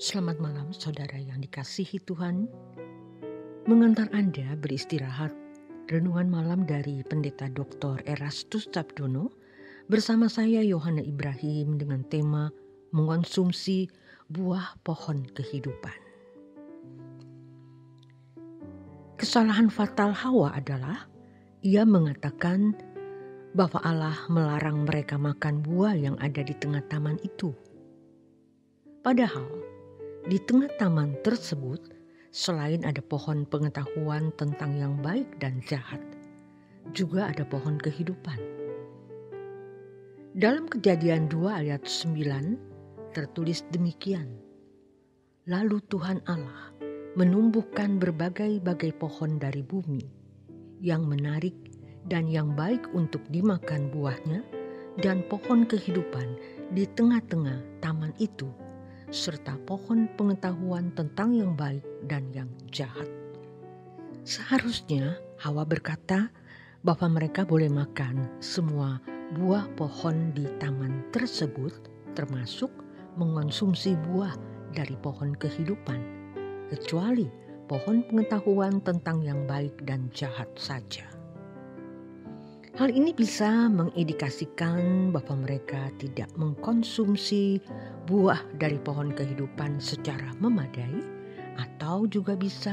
Selamat malam saudara yang dikasihi Tuhan. Mengantar Anda beristirahat, renungan malam dari Pendeta Dr. Erastus Sabdono bersama saya Yohana Ibrahim dengan tema mengonsumsi buah pohon kehidupan. Kesalahan fatal Hawa adalah ia mengatakan bahwa Allah melarang mereka makan buah yang ada di tengah taman itu. Padahal di tengah taman tersebut, selain ada pohon pengetahuan tentang yang baik dan jahat, juga ada pohon kehidupan. Dalam Kejadian 2 ayat 9 tertulis demikian. Lalu Tuhan Allah menumbuhkan berbagai-bagai pohon dari bumi, yang menarik dan yang baik untuk dimakan buahnya, dan pohon kehidupan di tengah-tengah taman itu, serta pohon pengetahuan tentang yang baik dan yang jahat. Seharusnya Hawa berkata bahwa mereka boleh makan semua buah pohon di taman tersebut, termasuk mengonsumsi buah dari pohon kehidupan, kecuali pohon pengetahuan tentang yang baik dan jahat saja. Hal ini bisa mengindikasikan bahwa mereka tidak mengkonsumsi buah dari pohon kehidupan secara memadai, atau juga bisa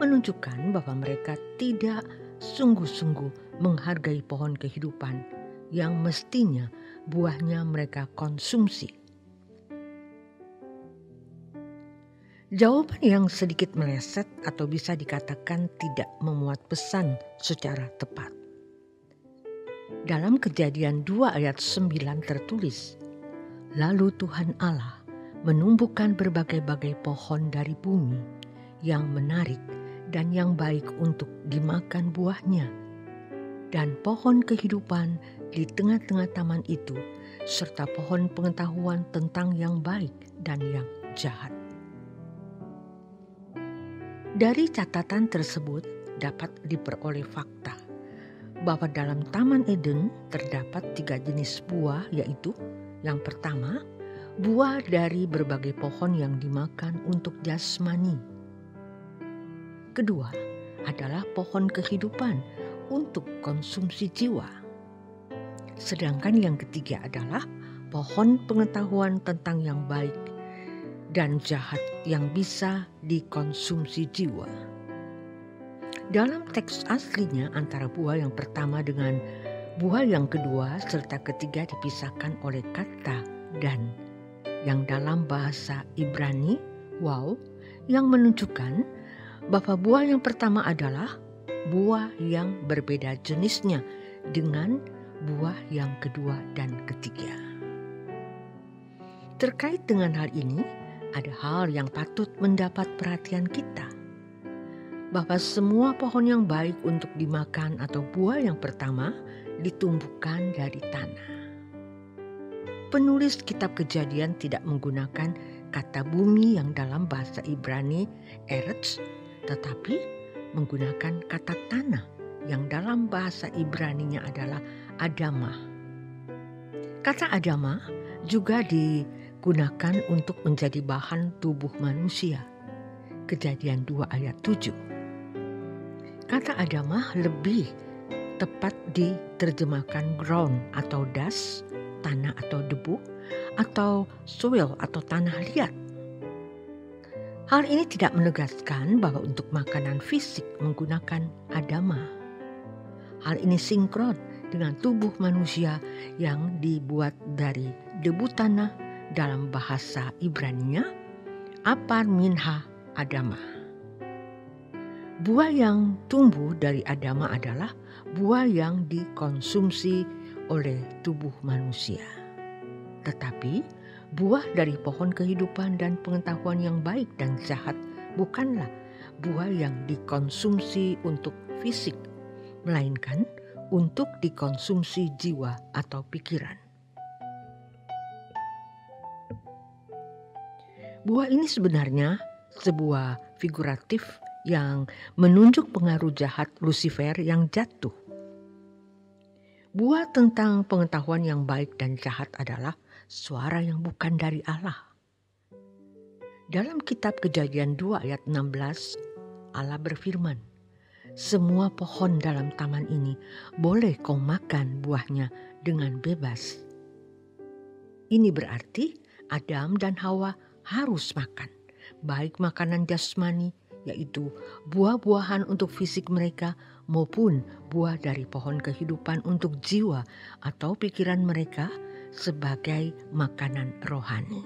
menunjukkan bahwa mereka tidak sungguh-sungguh menghargai pohon kehidupan yang mestinya buahnya mereka konsumsi. Jawaban yang sedikit meleset atau bisa dikatakan tidak memuat pesan secara tepat. Dalam Kejadian 2 ayat 9 tertulis, lalu Tuhan Allah menumbuhkan berbagai-bagai pohon dari bumi yang menarik dan yang baik untuk dimakan buahnya, dan pohon kehidupan di tengah-tengah taman itu, serta pohon pengetahuan tentang yang baik dan yang jahat. Dari catatan tersebut dapat diperoleh fakta bahwa dalam Taman Eden terdapat 3 jenis buah, yaitu yang pertama, buah dari berbagai pohon yang dimakan untuk jasmani. Kedua, adalah pohon kehidupan untuk konsumsi jiwa. Sedangkan yang ketiga adalah pohon pengetahuan tentang yang baik dan jahat yang bisa dikonsumsi jiwa. Dalam teks aslinya antara buah yang pertama dengan buah yang kedua serta ketiga dipisahkan oleh kata dan, yang dalam bahasa Ibrani waw, yang menunjukkan bahwa buah yang pertama adalah buah yang berbeda jenisnya dengan buah yang kedua dan ketiga. Terkait dengan hal ini, ada hal yang patut mendapat perhatian kita, bahwa semua pohon yang baik untuk dimakan atau buah yang pertama ditumbuhkan dari tanah. Penulis kitab Kejadian tidak menggunakan kata bumi yang dalam bahasa Ibrani eretz, tetapi menggunakan kata tanah yang dalam bahasa Ibraninya adalah adamah. Kata adamah juga digunakan untuk menjadi bahan tubuh manusia. Kejadian 2 ayat 7. Kata adamah lebih tepat diterjemahkan ground atau dust, tanah atau debu, atau soil atau tanah liat. Hal ini tidak menegaskan bahwa untuk makanan fisik menggunakan adamah. Hal ini sinkron dengan tubuh manusia yang dibuat dari debu tanah, dalam bahasa Ibraninya apar minha adamah. Buah yang tumbuh dari adamah adalah buah yang dikonsumsi oleh tubuh manusia. Tetapi buah dari pohon kehidupan dan pengetahuan yang baik dan jahat bukanlah buah yang dikonsumsi untuk fisik, melainkan untuk dikonsumsi jiwa atau pikiran. Buah ini sebenarnya sebuah figuratif yang menunjuk pengaruh jahat Lucifer yang jatuh. Buah tentang pengetahuan yang baik dan jahat adalah suara yang bukan dari Allah. Dalam kitab Kejadian 2 ayat 16, Allah berfirman, "Semua pohon dalam taman ini boleh kau makan buahnya dengan bebas." Ini berarti Adam dan Hawa harus makan, baik makanan jasmani, yaitu buah-buahan untuk fisik mereka, maupun buah dari pohon kehidupan untuk jiwa atau pikiran mereka sebagai makanan rohani.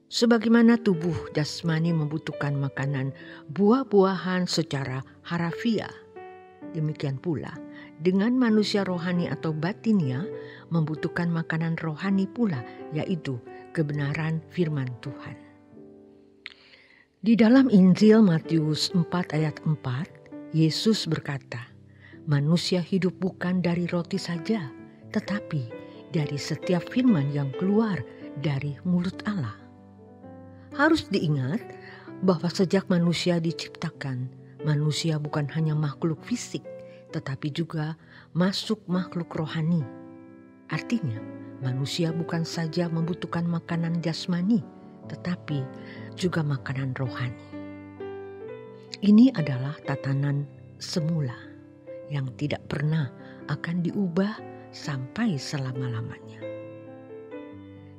Sebagaimana tubuh jasmani membutuhkan makanan buah-buahan secara harafiah, demikian pula dengan manusia rohani atau batinnya membutuhkan makanan rohani pula, yaitu kebenaran firman Tuhan. Di dalam Injil Matius 4 ayat 4, Yesus berkata, "Manusia hidup bukan dari roti saja, tetapi dari setiap firman yang keluar dari mulut Allah." Harus diingat bahwa sejak manusia diciptakan, manusia bukan hanya makhluk fisik, tetapi juga masuk makhluk rohani. Artinya, manusia bukan saja membutuhkan makanan jasmani, tetapi juga makanan rohani. Ini adalah tatanan semula yang tidak pernah akan diubah sampai selama-lamanya.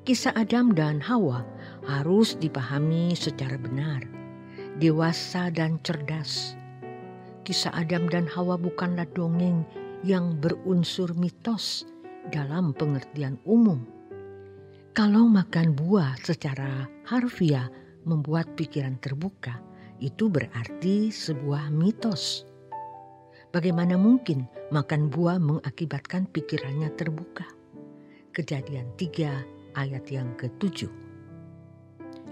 Kisah Adam dan Hawa harus dipahami secara benar, dewasa dan cerdas. Kisah Adam dan Hawa bukanlah dongeng yang berunsur mitos dalam pengertian umum. Kalau makan buah secara harfiah membuat pikiran terbuka, itu berarti sebuah mitos. Bagaimana mungkin makan buah mengakibatkan pikirannya terbuka? Kejadian 3 ayat yang ke-7.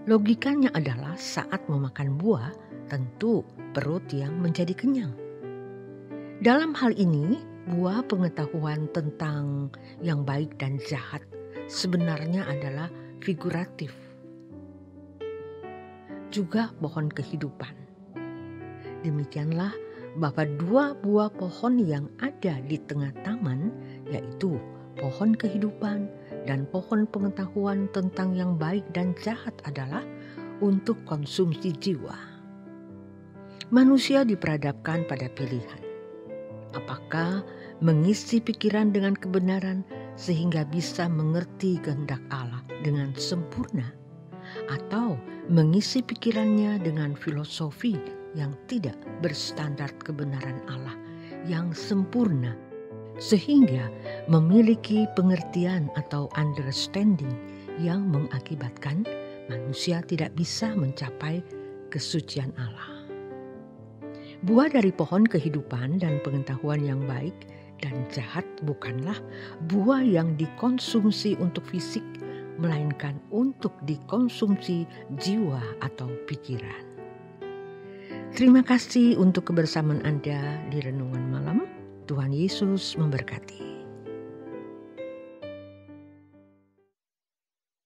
Logikanya adalah saat memakan buah, tentu perut yang menjadi kenyang. Dalam hal ini, buah pengetahuan tentang yang baik dan jahat sebenarnya adalah figuratif. Juga pohon kehidupan. Demikianlah bahwa 2 buah pohon yang ada di tengah taman, yaitu pohon kehidupan dan pohon pengetahuan tentang yang baik dan jahat adalah untuk konsumsi jiwa. Manusia diperhadapkan pada pilihan. Apakah mengisi pikiran dengan kebenaran sehingga bisa mengerti kehendak Allah dengan sempurna, atau mengisi pikirannya dengan filosofi yang tidak berstandar kebenaran Allah yang sempurna, sehingga memiliki pengertian atau understanding yang mengakibatkan manusia tidak bisa mencapai kesucian Allah. Buah dari pohon kehidupan dan pengetahuan yang baik dan jahat bukanlah buah yang dikonsumsi untuk fisik, melainkan untuk dikonsumsi jiwa atau pikiran. Terima kasih untuk kebersamaan Anda di Renungan Malam. Tuhan Yesus memberkati.